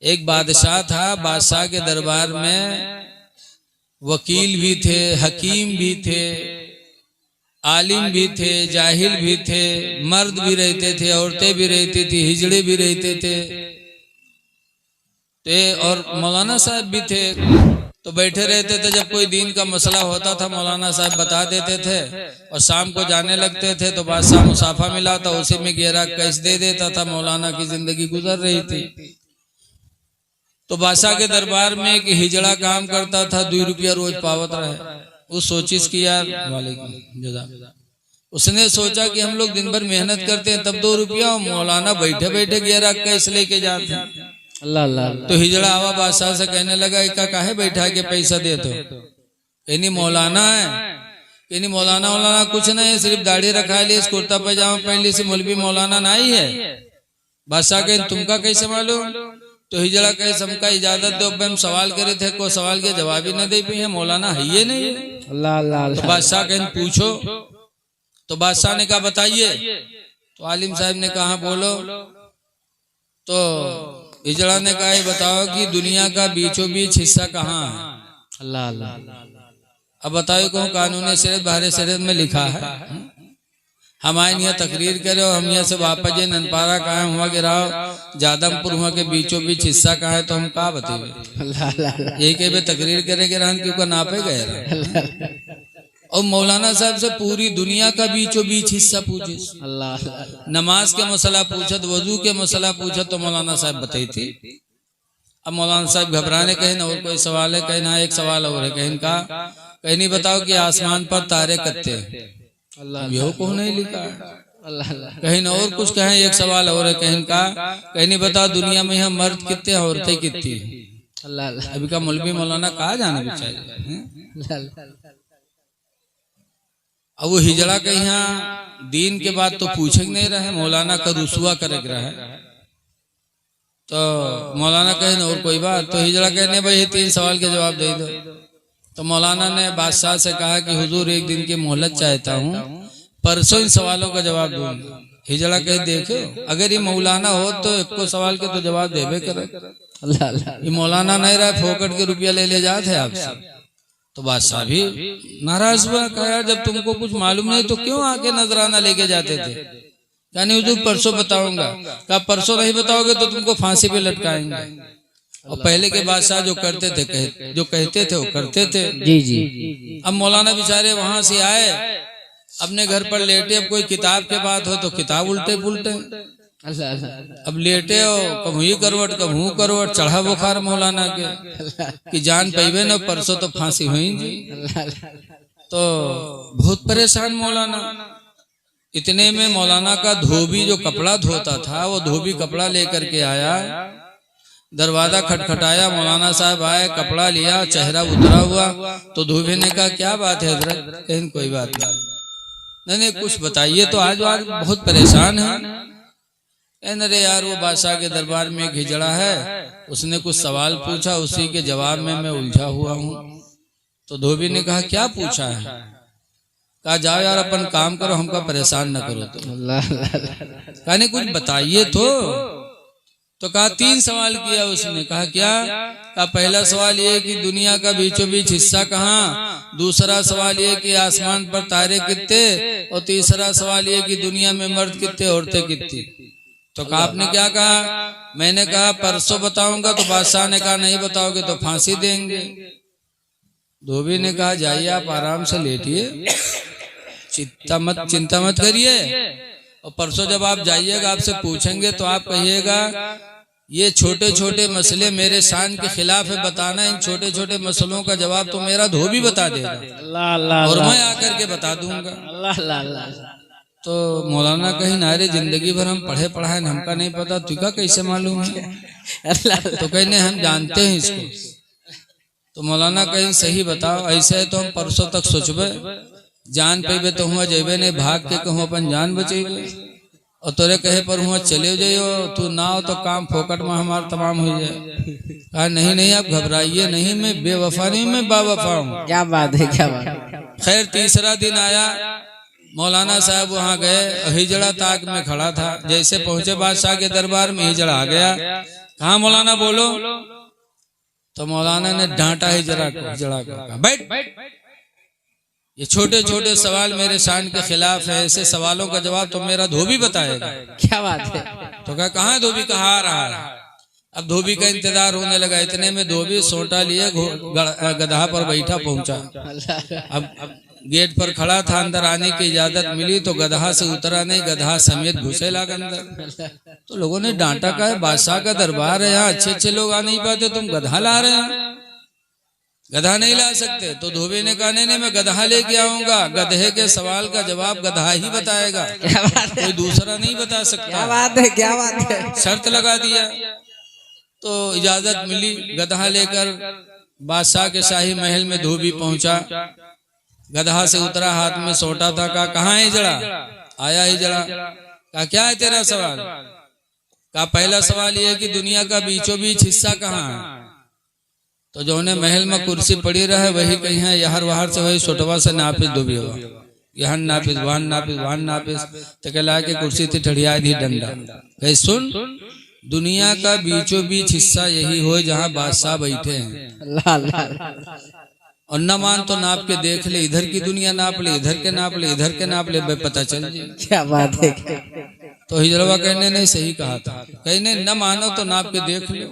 एक बादशाह था, बादशाह के दरबार में वकील भी थे, हकीम भी थे, आलिम भी थे, जाहिल भी थे, मर्द भी रहते थे, औरतें भी रहती थी, हिजड़े भी रहते थे, और मौलाना साहब भी थे। तो बैठे रहते थे, जब कोई दीन का मसला होता था मौलाना साहब बता देते थे, और शाम को जाने लगते थे तो बादशाह मुसाफा मिला था, उसी में 11 कैश दे देता था। मौलाना की जिंदगी गुजर रही थी। तो बादशाह के दरबार में एक हिजड़ा काम करता था, 2 रुपया रोज पावत रहे। वो सोचिस की यार उसने सोचा कि हम लोग दिन भर मेहनत करते हैं तब 2 रुपया, मौलाना बैठे बैठे 11 कैश लेके जाते हैं। अल्लाह अल्लाह। तो हिजड़ा आवा बादशाह से कहने लगा, इका काहे बैठा के पैसा दे तो? इन्हीं मौलाना है, इन्हीं मौलाना कुछ नहीं, सिर्फ दाढ़ी रखा ली, कुर्ता पैजामा पहन ली, से मौलवी मौलाना नहीं है। बादशाह कहे तुमका कैसे मालूम? तो हिजड़ा कहे हमका इजाजत दो, हम सवाल करे थे, कोई सवाल के जवाब ही न दे पाए, मौलाना है ये नहीं है। अल्लाह अल्लाह। तो बादशाह कहे पूछो। तो बादशाह ने कहा बताइए। तो आलिम साहब ने कहा बोलो। तो हिजड़ा ने कहा बताओ कि दुनिया का बीचों बीच हिस्सा कहाँ है? अल्लाह अल्लाह। अब बताओ कौन कानून शरीयत बाहर शरीयत में लिखा है? हम आए यहाँ तकरीर करे और हम यहाँ से वापस जे ननपारा कहा हुआ गिराओ जादमपुर हुआ के बीचों बीच हिस्सा कहा है, तो हम कहा बताइए? यही कहे तकरीर करेंगे रहन क्यों नापे गए। और मौलाना साहब से पूरी दुनिया का बीचों बीच हिस्सा पूछे, अल्लाह। नमाज के मसला पूछत, वजू के मसला पूछत, तो मौलाना साहब बताई थी। अब मौलाना साहब घबराने कहे ना और कोई सवाल है, कहे ना एक सवाल और है, कहीं का कहीं नहीं बताओ कि आसमान पर तारे कत्ते अल्लाह यो को नहीं लिखा अल्लाह। कहीं ना और कुछ कहें, एक सवाल और है, कहीं का कहीं नहीं बताओ दुनिया में यहाँ मर्द कितने औरतें कितनी अल्लाह। अभी का मौलवी मौलाना कहा जाना बेचारे। अब वो हिजड़ा के यहाँ दीन के बाद तो पूछे नहीं रहे, मौलाना का रुसवा करे रहे। तो मौलाना कहे और कोई बात? तो हिजड़ा कहने भाई 3 सवाल के जवाब दे दो। तो मौलाना ने बादशाह से कहा कि हुजूर एक दिन की मोहलत चाहता हूँ, परसों इन सवालों का जवाब दूंगा। हिजड़ा कहे देखो अगर ये मौलाना हो तो एक को सवाल के तो जवाब देवे करे, ये मौलाना नहीं रहा फोकट के रुपया ले जाते आपसे। तो बादशाह भी नाराज हुआ, कहा जब तुमको कुछ मालूम नहीं तो क्यों आके नजराना लेके जाते थे? यानी हुजूर परसों बताऊंगा। कहा परसों नहीं बताओगे तो तुमको फांसी पे लटकाएंगे। और पहले के बादशाह जो करते थे जो कहते थे वो करते थे। जी जी। अब मौलाना बेचारे वहां से आए, अपने घर पर लेटे, अब कोई किताब के बात हो तो किताब उल्टे पुलटे, अब लेटे हो कभी करवट कभी करवट, चढ़ा बुखार मौलाना के कि जान पैबे न परसों तो फांसी हुई जी। तो बहुत परेशान मौलाना। इतने में मौलाना का धोबी जो कपड़ा धोता था वो धोबी कपड़ा लेकर के आया, दरवाजा खटखटाया, मौलाना साहब आए, कपड़ा लिया, चेहरा उतरा हुआ। तो धोबी ने कहा क्या बात है हजरत? कहीं कोई बात नहीं कुछ बताइए। तो आज बहुत परेशान है। अरे यार वो बादशाह के दरबार में एक हिजड़ा है, उसने कुछ सवाल पूछा, उसी के जवाब में मैं उलझा हुआ हूँ। तो धोबी ने कहा क्या पूछा है? कहा जाओ यार अपन काम करो, हमका परेशान न करो। तो कहने कुछ बताइए तो कहा 3 सवाल किया उसने। कहा क्या? कहा पहला सवाल ये कि दुनिया का बीचों बीच हिस्सा कहाँ, दूसरा सवाल ये कि आसमान पर तारे कितने, और तीसरा सवाल ये कि दुनिया में मर्द कितने औरतें कितनी। तो कहा आपने क्या कहा? मैंने कहा परसों बताऊंगा। तो बादशाह ने कहा नहीं बताओगे तो फांसी देंगे। धोबी ने कहा जाइए आप आराम से लेटिए, चिंता मत करिए, और परसों जब आप जाइएगा आपसे पूछेंगे तो आप कहिएगा ये छोटे छोटे मसले मेरे शान के खिलाफ है, बताना इन छोटे छोटे मसलों का जवाब तो मेरा धोबी बता देगा और मैं आकर के बता दूंगा। तो मौलाना कहीं नारे जिंदगी भर हम पढ़े पढ़ाए हमका नहीं पता, तुझका कैसे मालूम है? तो कहने हम जानते हैं इसको। तो मौलाना कहीं सही बताओ, ऐसे है तो हम परसों तक सोचबे, जान पेबे तो हुआ जेबे नहीं, भाग के कहूँ अपन जान बचेबे, और तोरे कहे पर हुआ चले जाइयो, तू ना हो तो काम फोकट में हमारा तमाम हो जाए। कहा नहीं आप घबराइए नहीं, मैं बेवफा नहीं, मैं बावफा हूँ। क्या बात है, क्या बात। खैर तीसरा दिन आया, मौलाना साहब वहाँ गए, हिजड़ा ताक में खड़ा था। जैसे पहुंचे बादशाह के दरबार में, हिजड़ा आ गया, कहा मौलाना बोलो। तो मौलाना ने डांटा ही जरा कर, बैठ, ये छोटे छोटे सवाल मेरे शान के खिलाफ है, ऐसे सवालों का जवाब तो मेरा धोबी बताएगा। क्या बात है। तो कहा धोबी कहाँ आ रहा है। अब धोबी का इंतजार होने लगा, इतने में धोबी सोटा लिए गधा पर बैठा पहुंचा। अब गेट पर खड़ा था, अंदर आने की इजाजत मिली तो गधा से उतरा नहीं, गधा समेत घुसे लगा अंदर। तो लोगों ने डांटा, कहा बादशाह का दरबार है, यहाँ अच्छे अच्छे लोग आ नहीं पाते, तुम गधा ला रहे हैं, गधा नहीं ला सकते। तो धोबी ने कहा नहीं मैं गधा लेके आऊंगा, गधे के सवाल का जवाब गधा ही बताएगा, कोई दूसरा नहीं बता सकता। क्या बात है, क्या बात है। शर्त लगा दिया। तो इजाजत मिली, गधा लेकर बादशाह के शाही महल में धोबी पहुंचा। गधा से उतरा, हाथ में सोटा था। कहा कहाँ है हिजड़ा। आया हिजड़ा। कहा क्या है तेरा सवाल। कहा पहला सवाल यह है कि दुनिया का बीचों बीच हिस्सा कहाँ है। तो जो ने महल में कुर्सी पड़ी रहे वही कहीं है, यहर वहार से वही सोटवा से नापिस धोबी हुआ, यहाँ नापिस वहां नापिस। तो कहला के कुर्सी थी ठड़िया दी डंडा। कही सुन, दुनिया का बीचों बीच हिस्सा यही हो जहाँ बादशाह बैठे हैं, और न मान तो नाप के देख ले, इधर की दुनिया नाप ले, इधर के नाप ले, इधर के नाप ले, पता चल जाए। क्या बात है। तो हिजड़वा कहने नहीं सही कहा था। कहने न मानो तो नाप के देख लो।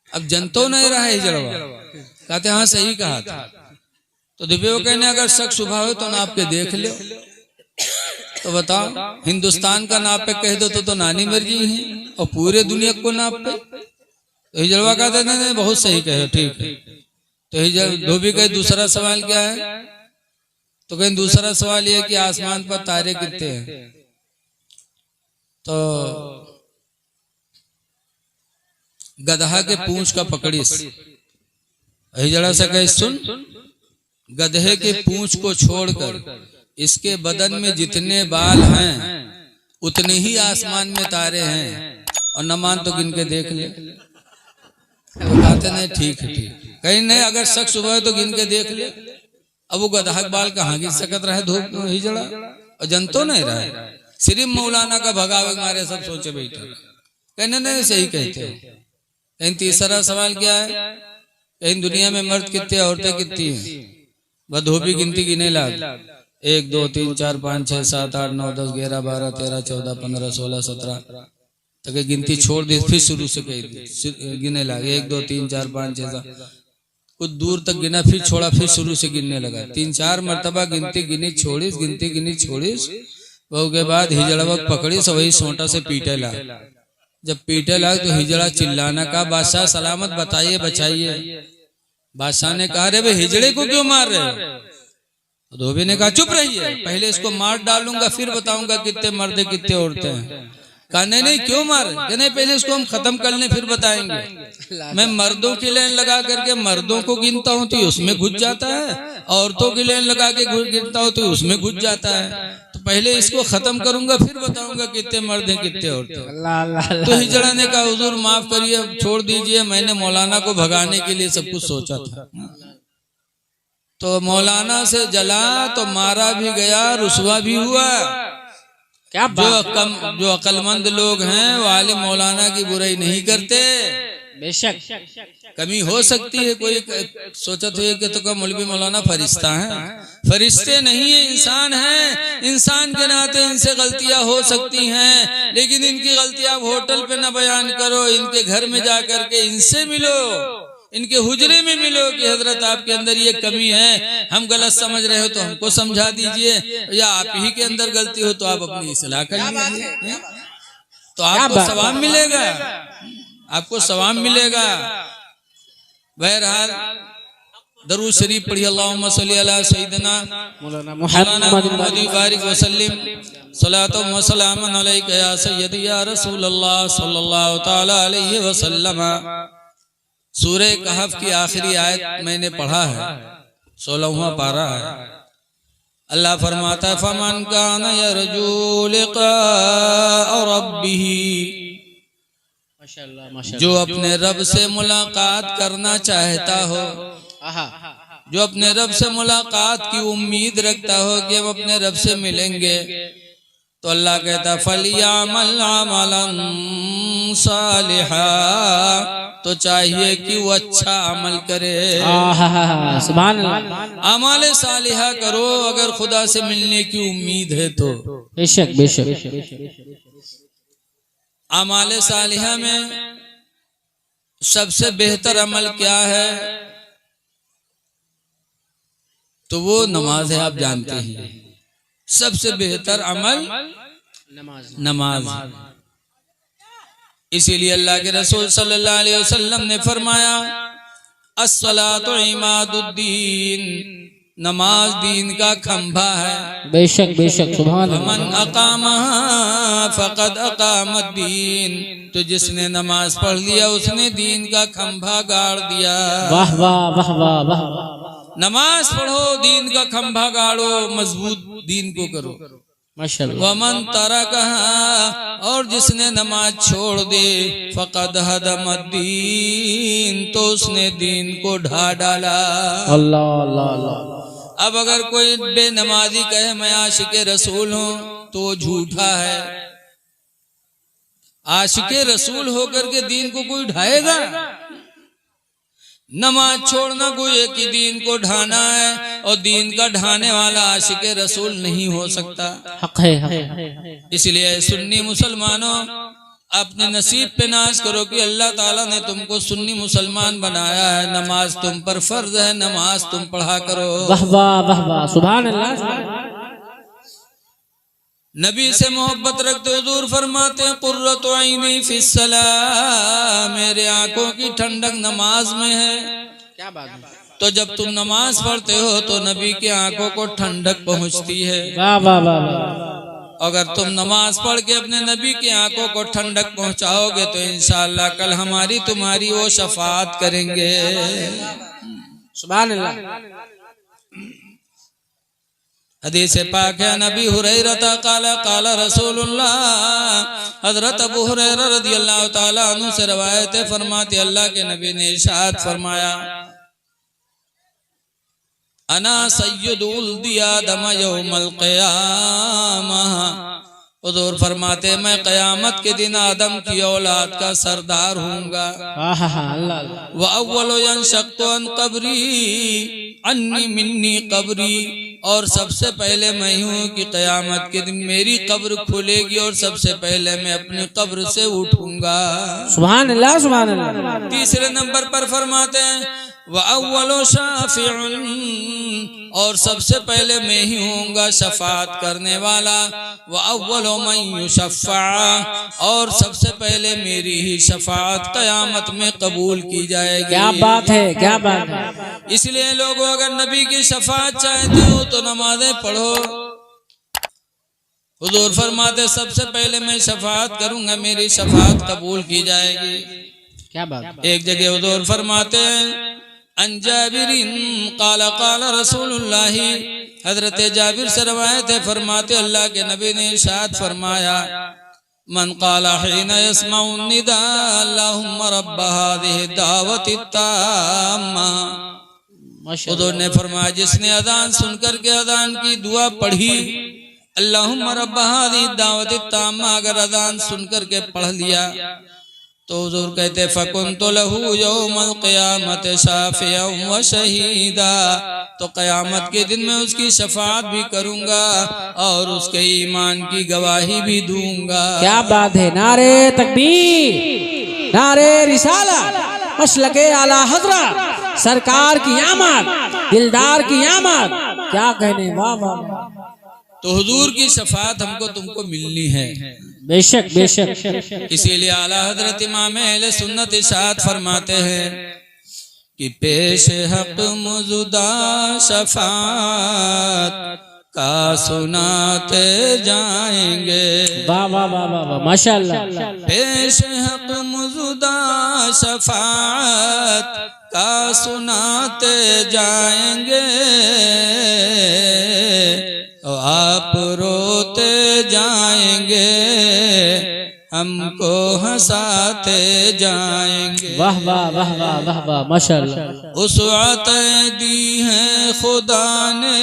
अब जनतो नहीं रहा है हिजड़वा, कहते हाँ सही कहा था। तो दिव्यो कहने अगर शक शुभा हो तो नाप के देख लो। तो बताओ, हिंदुस्तान का नाप पे कह दो तो नानी मर्जी है, और पूरे दुनिया को नाप पे। तो हिजड़वा कहते नहीं बहुत सही कहे, ठीक है। तो धोबी कहे दूसरा सवाल क्या है। तो कहीं दूसरा सवाल ये कि आसमान पर तारे कितने हैं। तो गधा के पूंछ का पकड़िस। हिजड़ा से कहे सुन, गधे के पूंछ को छोड़कर इसके बदन में जितने बाल हैं उतने ही आसमान में तारे हैं, और न मान तो गिन के देख ले। तो कहते नहीं ठीक है, ठीक। कहीं नहीं अगर शक सुबह है तो गिन के देख ले। अब वो गधा बाल कहाँ गिन सकत रहे धूप हिजड़ा, और जनतो नहीं रहा, सिर्फ मौलाना का भगावे मारे सब सोचे बैठे। कहने नहीं सही कहते हो। कहीं तीसरा सवाल क्या है। कहीं दुनिया में मर्द कितने औरतें कितनी हैं। वह धोबी गिनती गिने लाग, 1 2 3 4 5 6 7 8 9 10 11 12 13 14 15 16 17 तक गिनती छोड़ दी। फिर शुरू से गिने लगे 1 2 3 4 5 6 7, कुछ दूर तक गिना, फिर छोड़ा, फिर शुरू से गिनने लगा। 3-4 मरतबा गिनती गिनी छोड़ीस, गिनती गिनी छोड़ीस। वो के बाद हिजड़ा पकड़ी से वही सोटा से पीटे ला। जब पीटे ला तो हिजड़ा चिल्लाना का बादशाह सलामत बताइए बचाइए। बादशाह ने कहा रे भाई हिजड़े को क्यों मार रहे हो। तो धोबी ने कहा चुप रहिए, पहले इसको मार डालूंगा फिर बताऊंगा कितने मर्द कितने औरतें हैं। कहा नहीं क्यों मार। नहीं पहले इसको हम खत्म कर लें फिर बताएंगे। मैं मर्दों की लाइन लगा करके मर्दों को गिनता हूँ तो उसमें घुस जाता है, औरतों की लाइन लगा के गिनता हूँ तो उसमें घुस जाता है। तो पहले इसको खत्म करूंगा फिर बताऊंगा कितने मर्द हैं कितने औरतें। तो हिजड़ा ने कहा हुजूर माफ करिए, छोड़ दीजिए, मैंने मौलाना को भगाने के लिए सब कुछ सोचा था। तो मौलाना से जला तो मारा भी गया, रुसवा भी हुआ। क्या जो अक्लमंद लोग हैं वो आलिम मौलाना की बुराई नहीं करते। बेशक कमी हो सकती है, कोई सोचत है कि तो मौलवी मौलाना फरिश्ता है। फरिश्ते नहीं है, इंसान है। इंसान के नाते इनसे गलतियां हो सकती हैं, लेकिन इनकी गलतियां आप होटल पे न बयान करो, इनके घर में जा करके इनसे मिलो, इनके हुजरे में मिलो कि हजरत आपके अंदर ये कमी है, हम गलत समझ रहे हो तो हमको समझा दीजिए, या आप ही के अंदर गलती हो तो आप अपनी इस्लाह कर लीजिए, तो आपको सवाब मिलेगा, आपको सवाब मिलेगा। बहरहाल दरूद शरीफ पढ़िए, अल्लाहुम्मा सल्ली अला सय्यिदना मौलाना मुहम्मद बारिक वसल्लम सलातो व सलामन अलैका या सय्यदी या रसूलल्लाह सल्लल्लाहु तआला अलैहि वसल्लम। सूरह कहफ की आखिरी आयत मैंने पढ़ा है, 16वां पारा है। अल्लाह फरमाता है फमन कान यरजू लिका रब्बिही, जो अपने रब से मुलाकात करना चाहता हो, जो अपने रब से मुलाकात की उम्मीद रखता हो कि हम अपने रब से मिलेंगे, तो अल्लाह कहता फलियामल अमलन सालिहा, तो चाहिए कि वो अच्छा अमल करे। सुभान अल्लाह। अमल सालिहा करो अगर खुदा से मिलने की उम्मीद है तो। बेशक बेशक। अमल सालिहा में सबसे बेहतर अमल क्या है? तो वो नमाज है। आप जानते हैं सबसे बेहतर अमल नमाज। इसीलिए अल्लाह के रसूल सल्लल्लाहु अलैहि वसल्लम ने फरमाया अस्सलातु इमादुद्दीन, नमाज दीन का खंभा है। बेशक बेशक। सुभान अल्लाह। मन अकामहा फकद अकामद्दीन, तो जिसने नमाज पढ़ लिया उसने दीन का खंभा गाड़ दिया। वाह वाह वाह वाह वाह। नमाज पढ़ो, दीन का खंभा गाड़ो, मजबूत दीन को करो। माशाअल्लाह। वमन तरकहा, और जिसने नमाज छोड़ दे फकद हदमद्दीन, तो उसने दीन को ढा डाला। अल्लाह अल्लाह अल्लाह। अब अगर कोई बेनमाजी कहे मैं आशिके रसूल हूं तो वो झूठा है। आशिके रसूल होकर के दीन को कोई ढाएगा? नमाज छोड़ना गोये कि दीन को ढाना है, और दीन का ढाने वाला आशिके रसूल नहीं हो सकता। हक है। इसलिए सुन्नी मुसलमानों अपने नसीब पे नाज करो कि अल्लाह ताला ने तुमको सुन्नी मुसलमान बनाया है। नमाज तुम पर फर्ज है, नमाज तुम पढ़ा करो। वाह वाह वाह वाह। सुभान अल्लाह। नबी से मोहब्बत रखते हुजूर फरमाते हैं कुर्रतु ऐनी फिस्सलाह, मेरे आंखों की ठंडक नमाज में है। क्या बात है। तो जब तुम नमाज पढ़ते हो तो नबी की आंखों को ठंडक पहुंचती है। वाह वाह वाह। अगर तुम नमाज पढ़ के अपने नबी की आंखों को ठंडक पहुंचाओगे तो इंशाअल्लाह कल हमारी तुम्हारी वो शफाअत करेंगे। सुभान अल्लाह। हदीस पाक है नबी हुरैरा काला काला रसूलुल्लाह, हजरत अबू हुरैरा रदियल्लाहु ताला अन्हु से रवायत है, फरमाते अल्लाह के नबी ने इरशाद फरमाया अना सय्यदुल आदम यौमल क़यामह, हुजूर फरमाते मैं क़यामत के दिन आदम की औलाद का सरदार हूँगा। व अव्वलु यंशक़्तु अन क़ब्री अन्नी मिन्नी क़ब्री, और सबसे पहले मैं हूँ कि क़यामत के दिन मेरी कब्र खुलेगी और सबसे पहले मैं अपनी कब्र से उठूंगा। सुभान अल्लाह सुभान अल्लाह। तीसरे नंबर पर फरमाते हैं व अव्वलु शाफ़िउन, और सबसे पहले मैं ही होऊंगा शफाअत करने वाला। व अव्वलु मन युशफ़्फ़ा, और सबसे पहले मेरी ही शफाअत क़यामत में कबूल की जाएगी। क्या बात है, क्या बात है। इसलिए लोगों अगर नबी की शफाअत चाहते हो तो नमाजें पढ़ो। हुजूर फरमाते सबसे पहले मैं शफाअत करूंगा, मेरी शफाअत कबूल की जाएगी। क्या बात। एक जगह हुजूर फरमाते हैं अन जाबिरिन काला काला रसूलुल्लाह, हजरत जाबिर से रवायत है, फरमाते अल्लाह के नबी ने इरशाद फरमाया मन काला हिना यस्माउ निदा अल्लाहुम्मा रब्ब हादिहि दावति ताम्मा, हुजूर ने फरमाया जिसने अजान सुनकर के अजान की दुआ पढ़ी अल्लाहुम्मा रब्ब हादिहि दावति ताम्मा, अगर अजान सुनकर के पढ़ लिया तो हुजूर कहते फकुन्तु लहू यौमल क़यामत शाफ़िअन व शहीदा, तो क़यामत के दिन में उसकी शफाअत भी करूंगा और उसके ईमान की गवाही भी दूंगा। क्या बात है। नारे तकबीर, नारे रिसालत, मसलके आला हज़रत, सरकार की आमद, दिलदार की आमद, क्या कहने। वाह वाह। तो हुजूर की शफाअत हमको तुमको मिलनी है। बेशक बेशक। इसीलिए आला हजरत इमाम अहले सुन्नत इरशाद फरमाते हैं कि पेश हक मौजूदा शफाअत का सुनाते जाएंगे। वाह वाह वाह वाह माशाअल्लाह। पेश हक मौजूदा शफाअत का सुनाते जाएंगे, आप रोते जाएंगे हमको हंसाते जाएंगे। वाह वाह वाह वाह वाह वाह माशाअल्लाह। उसअत दी है खुदा ने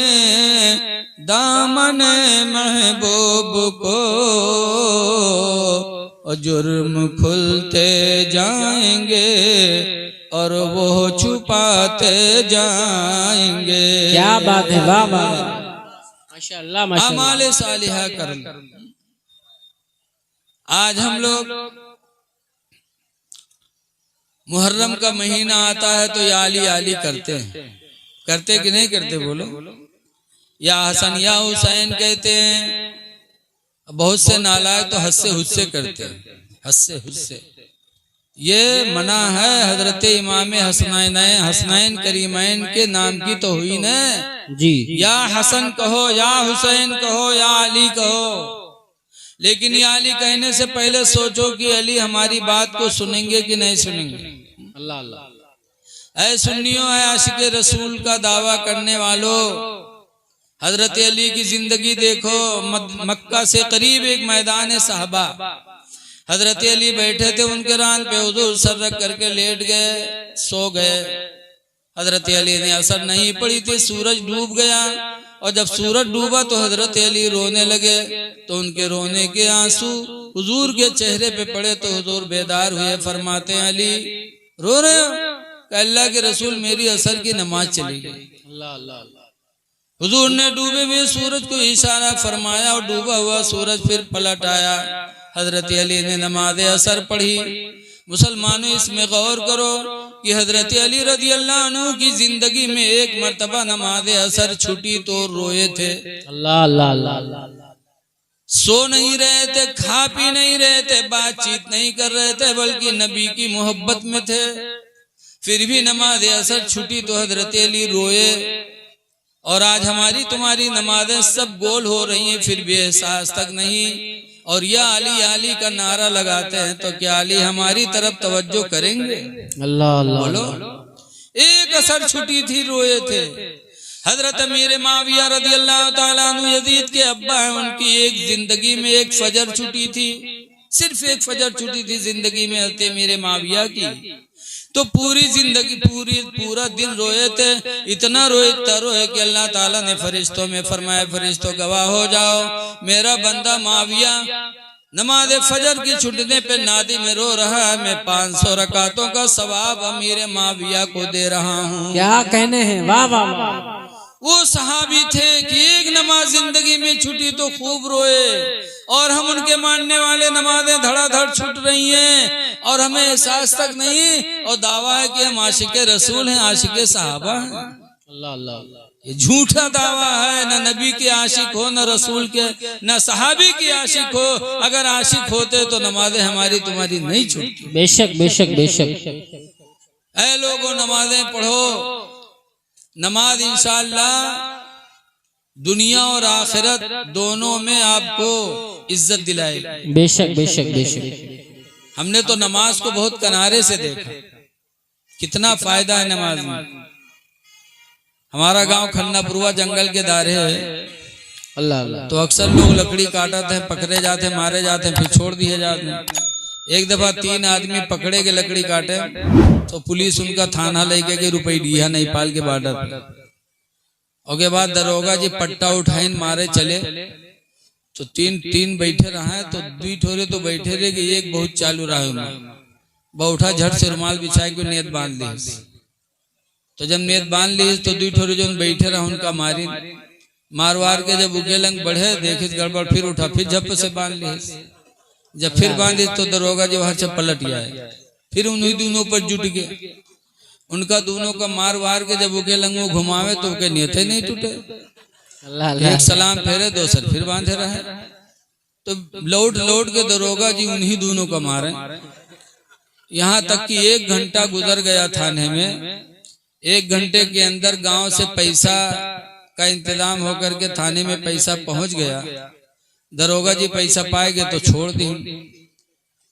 दामन महबूब को और जुर्म खुलते जाएंगे और वो छुपाते जाएंगे। क्या बात है, वाह वाह, माशाअल्लाह माशाअल्लाह। अमाल सालिहा कर। आज हम लोग मुहर्रम का महीना आता है तो या अली अली करते हैं, करते कि नहीं करते बोलो? या हसन या हुसैन कहते हैं। बहुत से नालायक तो हस्से हुस्से करते हैं, हस्से हुस्से। ये मना है। हजरत इमाम हसनैन करीमैन के नाम की तो हुई न जी। या हसन कहो, या हुसैन कहो, या अली कहो, लेकिन ये अली कहने से पहले सोचो कि अली हमारी बात को सुनेंगे कि नहीं सुनेंगे। अल्लाह अल्लाह। ऐ सुन्नियों, है आशिक रसूल का दावा करने वालों, हजरत अली की जिंदगी देखो। मक्का से करीब एक मैदान है साहबा, हजरत अली बैठे थे, उनके रान पे हुजूर सर रख करके लेट गए, सो गए। हजरत अली ने असर नहीं पड़ी थी, सूरज डूब गया, और जब सूरज डूबा तो हजरत अली रोने लगे, तो उनके रोने के आंसू हुजूर के चेहरे पे पड़े तो हुजूर बेदार हुए। फरमाते हैं, अली रो रहे हो? अल्लाह के रसूल, मेरी असर की नमाज चली गई। अल्लाह अल्लाह। हुजूर ने डूबे हुए सूरज को इशारा फरमाया और डूबा हुआ सूरज फिर पलट आया। हजरत अली ने नमाज असर पढ़ी। मुसलमानों, इसमें गौर करो कि हजरत अली रज़ी अल्लाह अन्हु की जिंदगी में एक मर्तबा नमाज असर छूटी तो रोए थे। अल्लाह अल्लाह अल्लाह। सो नहीं रहे थे, खा पी नहीं रहे थे, बातचीत नहीं कर रहे थे, बल्कि नबी की मोहब्बत में थे। फिर भी नमाज असर छूटी तो हजरत अली रोए। और आज हमारी तुम्हारी नमाजें सब गोल हो रही हैं, फिर भी एहसास तक नहीं। और या अली अली का नारा लगाते हैं, तो क्या अली हमारी तरफ तवज्जो करेंगे? अल्लाह अल्लाह। बोलो। एक असर छुट्टी थी, रोए थे। हजरत अमीर माविया रज़ी अल्लाह ताला अन्हु यजीद के अब्बा हैं, उनकी एक जिंदगी में एक फजर छुट्टी थी, सिर्फ एक फजर छुट्टी थी जिंदगी में हजरत अमीर माविया की। तो पूरी जिंदगी पूरा दिन रोए थे, इतना रोए कि अल्लाह ताला ने फरिश्तों में फरमाया, फरिश्तों गवाह हो जाओ, मेरा बंदा माविया नमाज फजर की छूटने पे नादी में रो रहा है। मैं 500 रकातों का सवाब अमीर माविया को दे रहा हूँ। क्या कहने हैं, वाह वाह वाह। वो सहाबी थे कि एक नमाज जिंदगी में छूटी तो खूब रोए, और हम उनके मानने वाले नमाजें धड़ाधड़ छूट रही हैं और हमें एहसास तक नहीं, और दावा है कि हम आशिक रसूल हैं, आशिक सहाबा हैं। अल्लाह अल्लाह। ये झूठा दावा है। न नबी के आशिक हो, न रसूल के, न सहाबी के आशिक हो। अगर आशिक होते तो नमाजें हमारी तुम्हारी नहीं छूटती। बेशक बेशक बेशक। ऐ लोगों, नमाजें पढ़ो। नमाज इंशाअल्लाह दुनिया और आखिरत दोनों में आपको इज्जत दिलाएगी। बेशक बेशक बेशक। हमने तो नमाज को बहुत किनारे से देखा, कितना फायदा है नमाज में। हमारा गांव खन्नापुरवा जंगल के दायरे है। अल्लाह अल्लाह। तो अक्सर लोग लकड़ी काटते हैं, पकड़े जाते हैं, मारे जाते हैं, फिर छोड़ दिए जाते हैं। एक दफा 3 आदमी पकड़े के लकड़ी काटे, तो पुलिस उनका थाना लेके गई रुपईडीहा नेपाल के बॉर्डर पर। उसके बाद दरोगा जी पट्टा उठाइन मारे चले, तो तीन बैठे रहा, तो 2 ठोरे तो बैठे रहे कि एक बहुत चालू रहा। बौठा झट से रुमाल बिछा के नेत बांध ली। तो जब नेत बांध ली तो 2 ठोरे जो बैठे रहा उनका मारी, मारवार के जब उगे लंग बढ़े, देखे गड़बड़, फिर उठा, फिर झप से बांध ली। जब फिर बांधी तो दरोगा जो वहां से पलट गया, फिर उन्हीं दोनों पर जुट गए। उनका दोनों का मार वार के जब उके लंगो घुमावे तो उनके नियते नहीं टूटे। अल्लाह अल्लाह। एक सलाम फेरे, दोसर फिर बांधे रहे। तो लौट के दरोगा जी उन्हीं दोनों का मारे। यहाँ तक कि 1 घंटा गुजर गया थाने में। 1 घंटे के अंदर गांव से पैसा का इंतजाम होकर के थाने में पैसा पहुंच गया। दरोगा जी पैसा पाए गए तो छोड़ दी।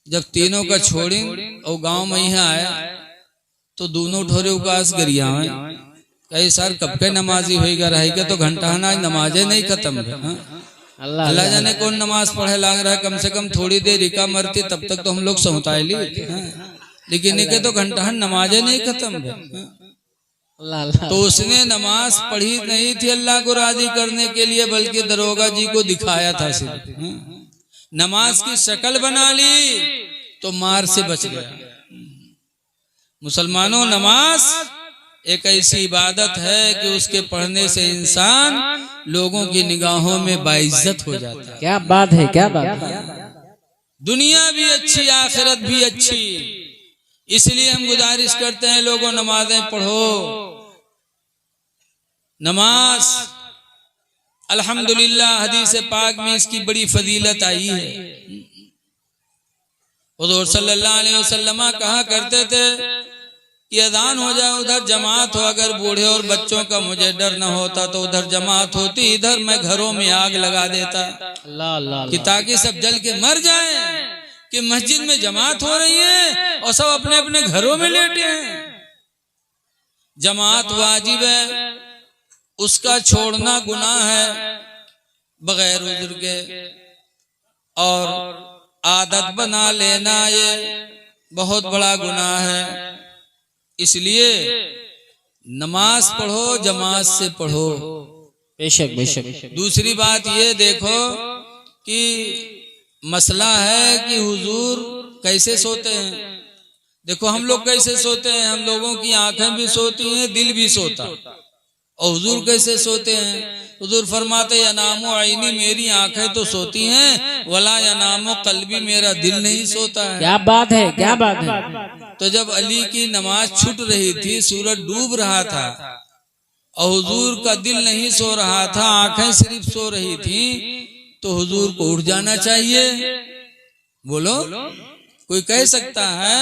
जब तीनों का छोड़ी और गांव में यहाँ आया तो दोनों ठोरे उकास गरिया कई सर कब के नमाजी होगा रहेगा, तो घंटा ना नमाजे नहीं खत्म है। अल्लाह जाने कौन नमाज पढ़े लाग रहा है। कम से कम थोड़ी देर रिका मरती तब तक तो हम लोग सहुताई ली, लेकिन इनके तो घंटा नमाजे नहीं खत्म है। अल्लाह अल्लाह। तो उसने नमाज पढ़ी नहीं थी अल्लाह को राजी करने के लिए, बल्कि दरोगा जी को दिखाया था सिर्फ। नमाज की शक्ल बना ली तो मार से बच गया। मुसलमानों, नमाज एक ऐसी इबादत है कि उसके पढ़ने से इंसान लोगों की निगाहों में बाइज्जत हो जाता है। क्या बात है, क्या बात है। दुनिया भी अच्छी, आखिरत भी अच्छी। इसलिए हम गुजारिश करते हैं लोगों, नमाजें पढ़ो। नमाज अल्हम्दुलिल्लाह हदीस पाक में इसकी बड़ी फजीलत आई है। हुजूर सल्लल्लाहु अलैहि वसल्लम कहा करते थे कि अजान हो जाए उधर जमात हो, अगर बूढ़े और बच्चों का मुझे डर न होता तो उधर जमात होती, इधर मैं घरों में आग लगा देता अल्लाह अल्लाह कि ताकि सब जल के मर जाएं, कि मस्जिद में जमात हो रही है और सब अपने अपने घरों में लेटे हैं। जमात वाजिब है, उसका छोड़ना गुनाह है बगैर उज़्र के, और आदत बना लेना ये बहुत बड़ा गुनाह है। इसलिए नमाज पढ़ो, जमात से पढ़ो। बेशक बेशक। दूसरी बात ये देखो कि मसला है कि हुजूर कैसे सोते हैं। देखो हम लोग कैसे सोते हैं, हम लोगों की आंखें भी सोती हैं, दिल भी सोता, और हुजूर कैसे सोते हैं। हुजूर फरमाते यनामो आईनी, मेरी आंखें तो सोती हैं, वला यनामो कल्बी, मेरा दिल नहीं सोता है। क्या बात है, क्या बात है। तो जब अली की नमाज छूट रही थी, सूरज डूब रहा था और हुजूर का दिल नहीं सो रहा था, आंखें सिर्फ सो रही थी, तो हुजूर को उठ जाना चाहिए। बोलो, कोई कह सकता है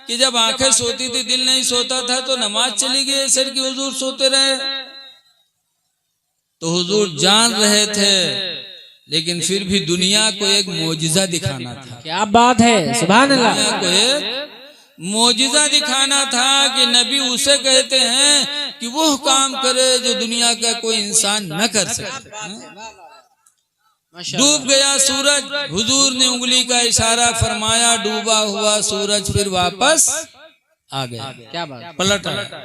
कि जब आंखें सोती थी दिल नहीं सोता था तो नमाज चली गई सर की, हुजूर सोते रहे। तो हुजूर जान रहे थे, लेकिन फिर भी दुनिया को एक मोजिजा दिखाना था। क्या बात है, सुभान अल्लाह। दुनिया को एक मोजिजा दिखाना था कि नबी उसे कहते हैं कि वो काम करे जो दुनिया का कोई इंसान न कर सके। डूब गया सूरज, हुजूर ने उंगली का इशारा फरमाया, डूबा हुआ सूरज फिर वापस आ गया। क्या बात, पलट आया।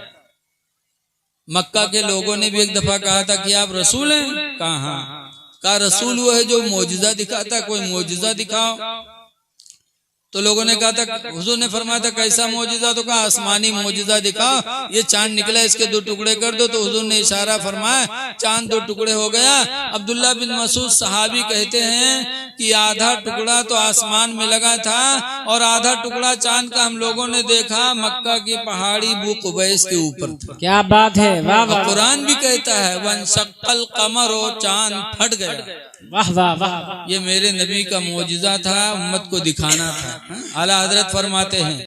मक्का के लोगों ने भी एक दफा कहा था कि आप रसूल हैं। कहा रसूल वो है जो मोजिजा दिखाता, कोई मोजिजा दिखाओ। तो लोगों ने कहा था, हुजूर ने फरमाया था कैसा मोजिजा, तो कहा आसमानी मोजिजा दिखाओ, ये चांद निकला इसके 2 टुकड़े कर दो। तो हुजूर ने इशारा फरमाया, चांद 2 टुकड़े हो गया। अब्दुल्ला बिन मसूद सहाबी कहते हैं कि आधा टुकड़ा तो आसमान में लगा था और आधा टुकड़ा चांद का हम लोगों ने देखा मक्का की पहाड़ी बुक़ुबैस के ऊपर था। क्या बात है, वाह वाह। कुरान भी कहता है वंशक्कल कमर, और चांद फट गया। वाह वाह वाह। ये मेरे नबी का मोजिजा था, उम्मत को दिखाना था। आला हजरत फरमाते हैं